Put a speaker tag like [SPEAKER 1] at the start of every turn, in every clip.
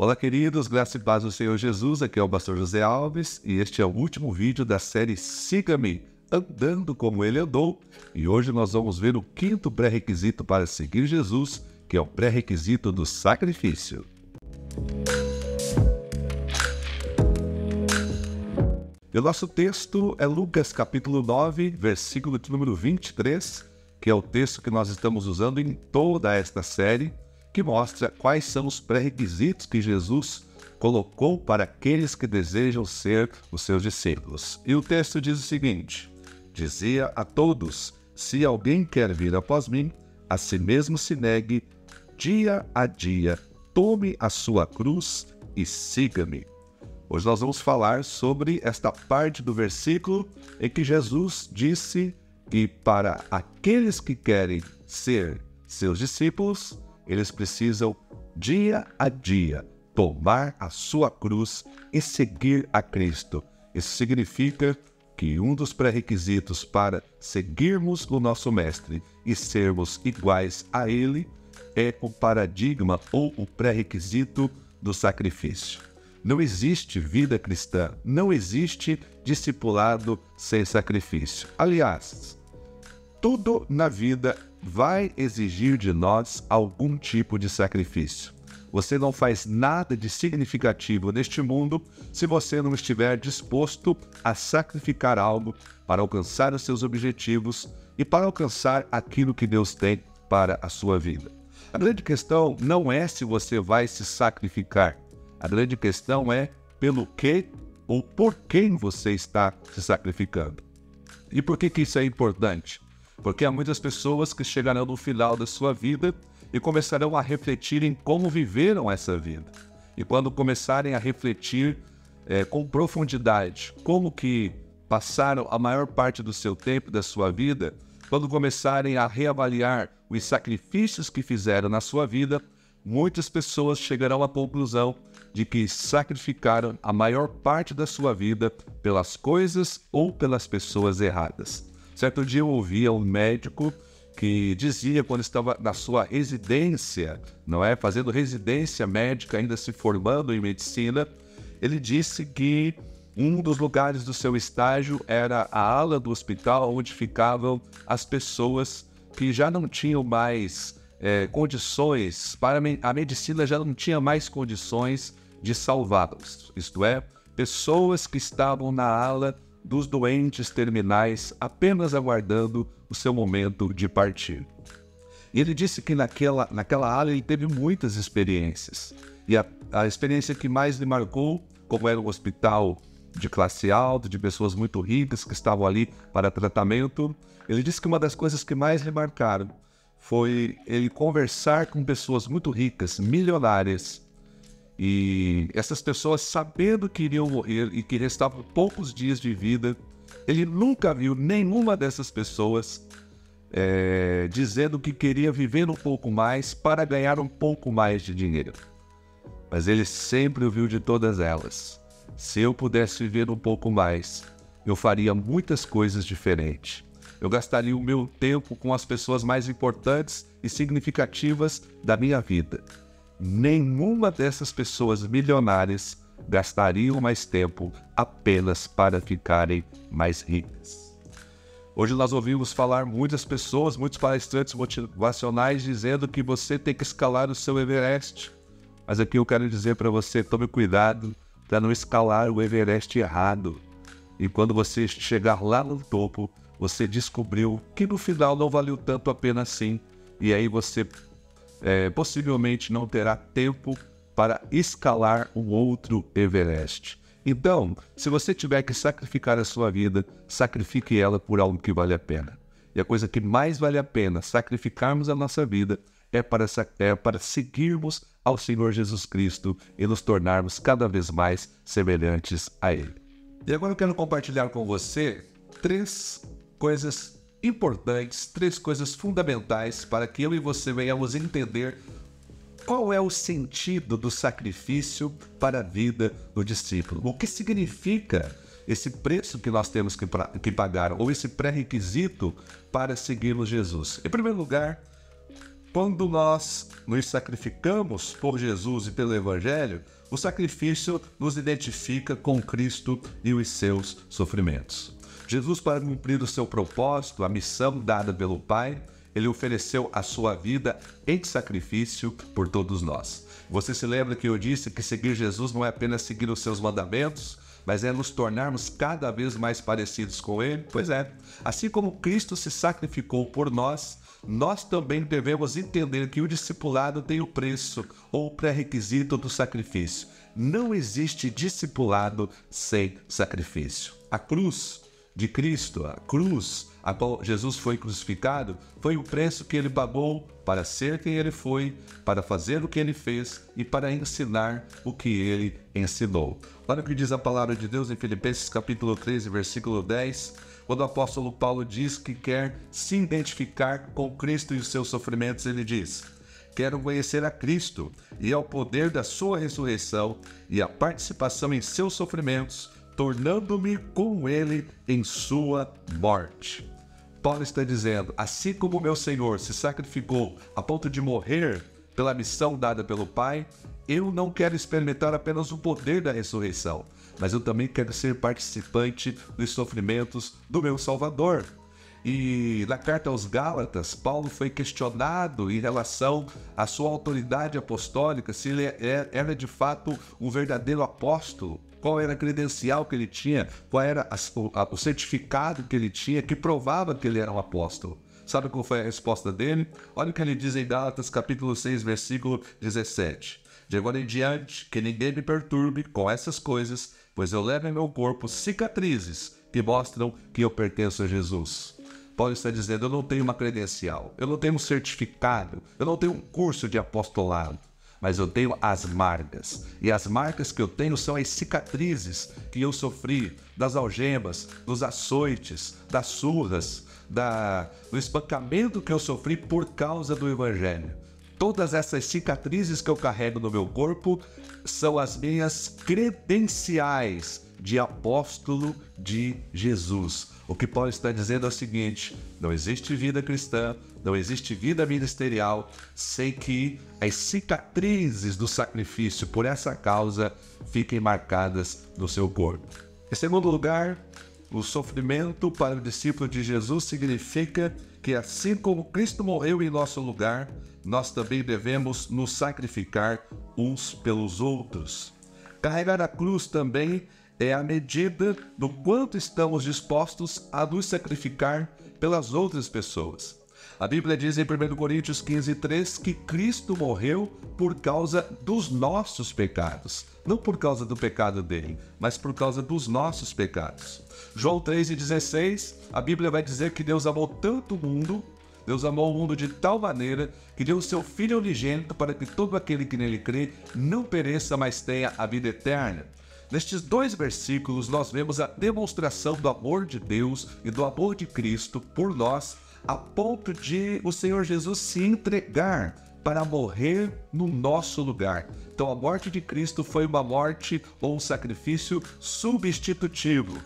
[SPEAKER 1] Olá, queridos, graça e paz do Senhor Jesus. Aqui é o pastor José Alves e este é o último vídeo da série Siga-me, andando como ele andou. E hoje nós vamos ver o quinto pré-requisito para seguir Jesus, que é o pré-requisito do sacrifício. E o nosso texto é Lucas capítulo 9, versículo de número 23, que é o texto que nós estamos usando em toda esta série, que mostra quais são os pré-requisitos que Jesus colocou para aqueles que desejam ser os seus discípulos. E o texto diz o seguinte: dizia a todos: se alguém quer vir após mim, a si mesmo se negue, dia a dia, tome a sua cruz e siga-me. Hoje nós vamos falar sobre esta parte do versículo em que Jesus disse que para aqueles que querem ser seus discípulos, eles precisam, dia a dia, tomar a sua cruz e seguir a Cristo. Isso significa que um dos pré-requisitos para seguirmos o nosso Mestre e sermos iguais a Ele é o paradigma ou o pré-requisito do sacrifício. Não existe vida cristã, não existe discipulado sem sacrifício. Aliás, tudo na vida vai exigir de nós algum tipo de sacrifício. Você não faz nada de significativo neste mundo se você não estiver disposto a sacrificar algo para alcançar os seus objetivos e para alcançar aquilo que Deus tem para a sua vida. A grande questão não é se você vai se sacrificar. A grande questão é pelo que ou por quem você está se sacrificando. E por que isso é importante? Porque há muitas pessoas que chegarão no final da sua vida e começarão a refletir em como viveram essa vida. E quando começarem a refletir com profundidade como que passaram a maior parte do seu tempo, da sua vida, quando começarem a reavaliar os sacrifícios que fizeram na sua vida, muitas pessoas chegarão à conclusão de que sacrificaram a maior parte da sua vida pelas coisas ou pelas pessoas erradas. Certo dia eu ouvia um médico que dizia, quando estava na sua residência, fazendo residência médica, ainda se formando em medicina, ele disse que um dos lugares do seu estágio era a ala do hospital onde ficavam as pessoas que já não tinham mais condições, a medicina já não tinha mais condições de salvá-los. Isto é, pessoas que estavam na ala dos doentes terminais, apenas aguardando o seu momento de partir. E ele disse que naquela ala ele teve muitas experiências. E a experiência que mais lhe marcou, como era um hospital de classe alta, de pessoas muito ricas que estavam ali para tratamento, ele disse que uma das coisas que mais lhe marcaram foi ele conversar com pessoas muito ricas, milionárias, e essas pessoas, sabendo que iriam morrer e que restavam poucos dias de vida, ele nunca viu nenhuma dessas pessoas dizendo que queria viver um pouco mais para ganhar um pouco mais de dinheiro. Mas ele sempre ouviu de todas elas: se eu pudesse viver um pouco mais, eu faria muitas coisas diferentes. Eu gastaria o meu tempo com as pessoas mais importantes e significativas da minha vida. Nenhuma dessas pessoas milionárias gastariam mais tempo apenas para ficarem mais ricas. Hoje nós ouvimos falar muitas pessoas, muitos palestrantes motivacionais dizendo que você tem que escalar o seu Everest. Mas aqui eu quero dizer para você: tome cuidado para não escalar o Everest errado. E quando você chegar lá no topo, você descobriu que no final não valeu tanto a pena assim. E aí você possivelmente não terá tempo para escalar um outro Everest. Então, se você tiver que sacrificar a sua vida, sacrifique ela por algo que vale a pena. E a coisa que mais vale a pena sacrificarmos a nossa vida é para seguirmos ao Senhor Jesus Cristo e nos tornarmos cada vez mais semelhantes a Ele. E agora eu quero compartilhar com você 3 coisas importantes, 3 coisas fundamentais para que eu e você venhamos entender qual é o sentido do sacrifício para a vida do discípulo. O que significa esse preço que nós temos que pagar, ou esse pré-requisito para seguirmos Jesus? Em primeiro lugar, Quando nós nos sacrificamos por Jesus e pelo Evangelho, o sacrifício nos identifica com Cristo e os seus sofrimentos. Jesus, para cumprir o seu propósito, a missão dada pelo Pai, ele ofereceu a sua vida em sacrifício por todos nós. Você se lembra que eu disse que seguir Jesus não é apenas seguir os seus mandamentos, mas é nos tornarmos cada vez mais parecidos com Ele? Pois é, assim como Cristo se sacrificou por nós, nós também devemos entender que o discipulado tem o preço ou o pré-requisito do sacrifício. Não existe discipulado sem sacrifício. A cruz de Cristo, a cruz a qual Jesus foi crucificado, foi o preço que ele pagou para ser quem ele foi, para fazer o que ele fez e para ensinar o que ele ensinou. Olha o que diz a palavra de Deus em Filipenses capítulo 13, versículo 10, quando o apóstolo Paulo diz que quer se identificar com Cristo e os seus sofrimentos, ele diz: quero conhecer a Cristo e ao poder da sua ressurreição e a participação em seus sofrimentos, tornando-me com ele em sua morte. Paulo está dizendo, assim como o meu Senhor se sacrificou a ponto de morrer pela missão dada pelo Pai, eu não quero experimentar apenas o poder da ressurreição, mas eu também quero ser participante dos sofrimentos do meu Salvador. E na carta aos Gálatas, Paulo foi questionado em relação à sua autoridade apostólica, se ele era de fato um verdadeiro apóstolo. Qual era a credencial que ele tinha, qual era o certificado que ele tinha que provava que ele era um apóstolo. Sabe qual foi a resposta dele? Olha o que ele diz em Gálatas capítulo 6, versículo 17. De agora em diante, que ninguém me perturbe com essas coisas, pois eu levo em meu corpo cicatrizes que mostram que eu pertenço a Jesus. Paulo está dizendo, eu não tenho uma credencial, eu não tenho um certificado, eu não tenho um curso de apostolado, mas eu tenho as marcas. E as marcas que eu tenho são as cicatrizes que eu sofri, das algemas, dos açoites, das surras, do espancamento que eu sofri por causa do Evangelho. Todas essas cicatrizes que eu carrego no meu corpo são as minhas credenciais de apóstolo de Jesus. O que Paulo está dizendo é o seguinte: não existe vida cristã, não existe vida ministerial sem que as cicatrizes do sacrifício por essa causa fiquem marcadas no seu corpo. Em segundo lugar, o sofrimento para o discípulo de Jesus significa que assim como Cristo morreu em nosso lugar, nós também devemos nos sacrificar uns pelos outros. Carregar a cruz também é a medida do quanto estamos dispostos a nos sacrificar pelas outras pessoas. A Bíblia diz em 1 Coríntios 15:3 que Cristo morreu por causa dos nossos pecados. Não por causa do pecado dele, mas por causa dos nossos pecados. João 3:16, a Bíblia vai dizer que Deus amou tanto o mundo, Deus amou o mundo de tal maneira que deu o seu Filho unigênito para que todo aquele que nele crê não pereça, mas tenha a vida eterna. Nestes dois versículos nós vemos a demonstração do amor de Deus e do amor de Cristo por nós, a ponto de o Senhor Jesus se entregar para morrer no nosso lugar. Então a morte de Cristo foi uma morte ou um sacrifício substitutivo.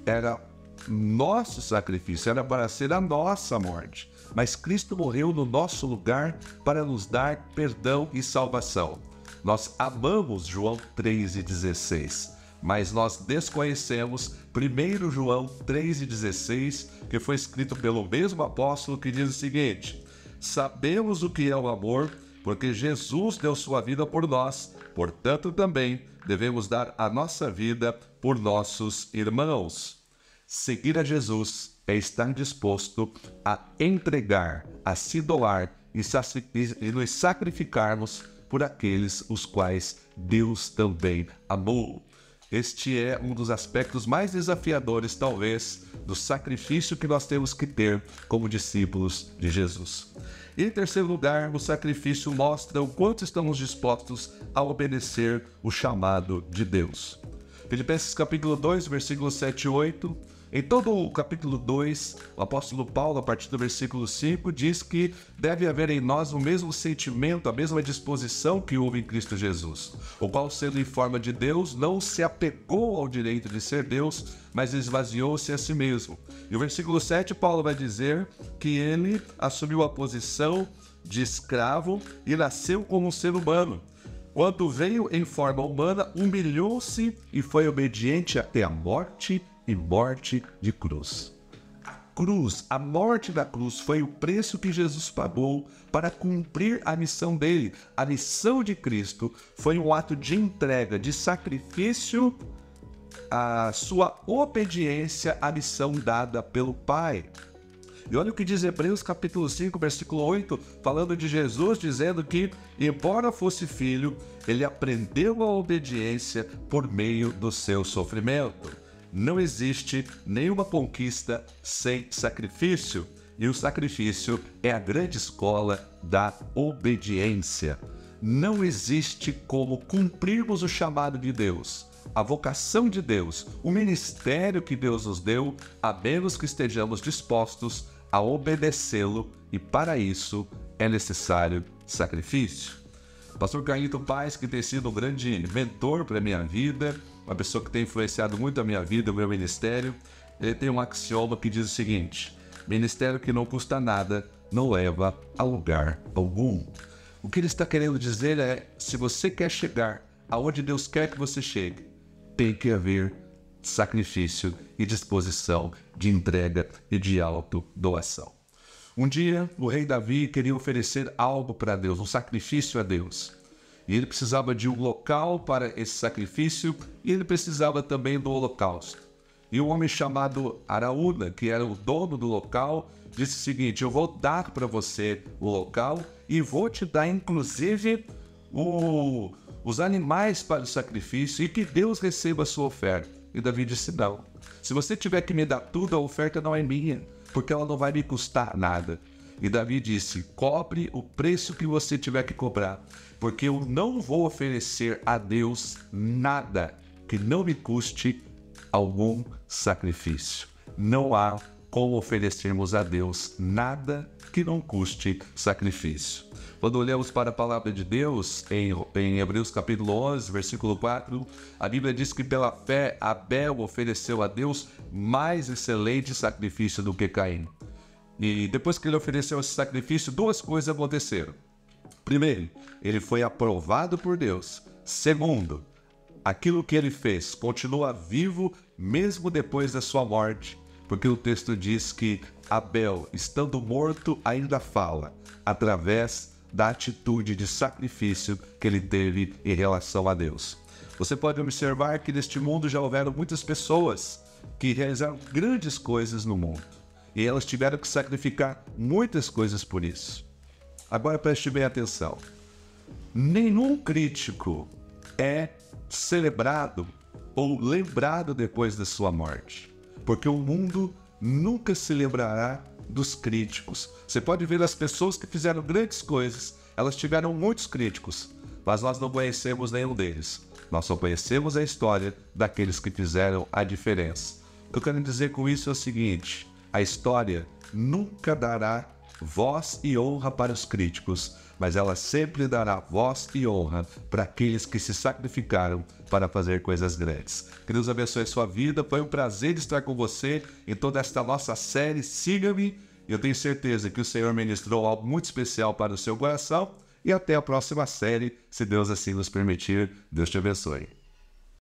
[SPEAKER 1] Era nosso sacrifício, era para ser a nossa morte. Mas Cristo morreu no nosso lugar para nos dar perdão e salvação. Nós amamos João 3:16. Mas nós desconhecemos 1 João 3:16, que foi escrito pelo mesmo apóstolo, que diz o seguinte: sabemos o que é o amor, porque Jesus deu sua vida por nós, portanto também devemos dar a nossa vida por nossos irmãos. Seguir a Jesus é estar disposto a entregar, a se doar e nos sacrificarmos por aqueles os quais Deus também amou. Este é um dos aspectos mais desafiadores, talvez, do sacrifício que nós temos que ter como discípulos de Jesus. E, em terceiro lugar, o sacrifício mostra o quanto estamos dispostos a obedecer o chamado de Deus. Filipenses capítulo 2, versículos 7 e 8. Em todo o capítulo 2, o apóstolo Paulo, a partir do versículo 5, diz que deve haver em nós o mesmo sentimento, a mesma disposição que houve em Cristo Jesus, o qual, sendo em forma de Deus, não se apegou ao direito de ser Deus, mas esvaziou-se a si mesmo. E o versículo 7, Paulo vai dizer que ele assumiu a posição de escravo e nasceu como um ser humano. Quando veio em forma humana, humilhou-se e foi obediente até a morte e morte de cruz. A morte da cruz foi o preço que Jesus pagou para cumprir a missão dele. A missão de Cristo foi um ato de entrega, de sacrifício, a sua obediência à missão dada pelo Pai. E olha o que diz Hebreus capítulo 5, versículo 8, falando de Jesus, dizendo que, embora fosse filho, ele aprendeu a obediência por meio do seu sofrimento. Não existe nenhuma conquista sem sacrifício, e o sacrifício é a grande escola da obediência. Não existe como cumprirmos o chamado de Deus, a vocação de Deus, o ministério que Deus nos deu, a menos que estejamos dispostos a obedecê-lo, e para isso é necessário sacrifício. Pastor Carlito Paes, que tem sido um grande mentor para a minha vida, uma pessoa que tem influenciado muito a minha vida, o meu ministério, ele tem um axioma que diz o seguinte: ministério que não custa nada não leva a lugar algum. O que ele está querendo dizer é, se você quer chegar aonde Deus quer que você chegue, tem que haver sacrifício e disposição de entrega e de autodoação. Um dia, o rei Davi queria oferecer algo para Deus, um sacrifício a Deus. E ele precisava de um local para esse sacrifício e ele precisava também do holocausto. E um homem chamado Araúna, que era o dono do local, disse o seguinte: eu vou dar para você o local e vou te dar inclusive os animais para o sacrifício e que Deus receba a sua oferta. E Davi disse: não, se você tiver que me dar tudo, a oferta não é minha, porque ela não vai me custar nada. E Davi disse: cobre o preço que você tiver que cobrar, porque eu não vou oferecer a Deus nada que não me custe algum sacrifício. Não há como oferecermos a Deus nada que não custe sacrifício. Quando olhamos para a palavra de Deus, em Hebreus capítulo 11, versículo 4, a Bíblia diz que pela fé Abel ofereceu a Deus mais excelente sacrifício do que Caim. E depois que ele ofereceu esse sacrifício, duas coisas aconteceram. Primeiro, ele foi aprovado por Deus. Segundo, aquilo que ele fez continua vivo mesmo depois da sua morte, porque o texto diz que Abel, estando morto, ainda fala, através da atitude de sacrifício que ele teve em relação a Deus. Você pode observar que neste mundo já houveram muitas pessoas que realizaram grandes coisas no mundo. E elas tiveram que sacrificar muitas coisas por isso. Agora preste bem atenção. Nenhum crítico é celebrado ou lembrado depois da sua morte. Porque o mundo nunca se lembrará dos críticos. Você pode ver as pessoas que fizeram grandes coisas, elas tiveram muitos críticos, mas nós não conhecemos nenhum deles. Nós só conhecemos a história daqueles que fizeram a diferença. O que eu quero dizer com isso é o seguinte: a história nunca dará voz e honra para os críticos, mas ela sempre dará voz e honra para aqueles que se sacrificaram para fazer coisas grandes. Que Deus abençoe a sua vida. Foi um prazer estar com você em toda esta nossa série. Siga-me. Eu tenho certeza que o Senhor ministrou algo muito especial para o seu coração. E até a próxima série, se Deus assim nos permitir. Deus te abençoe.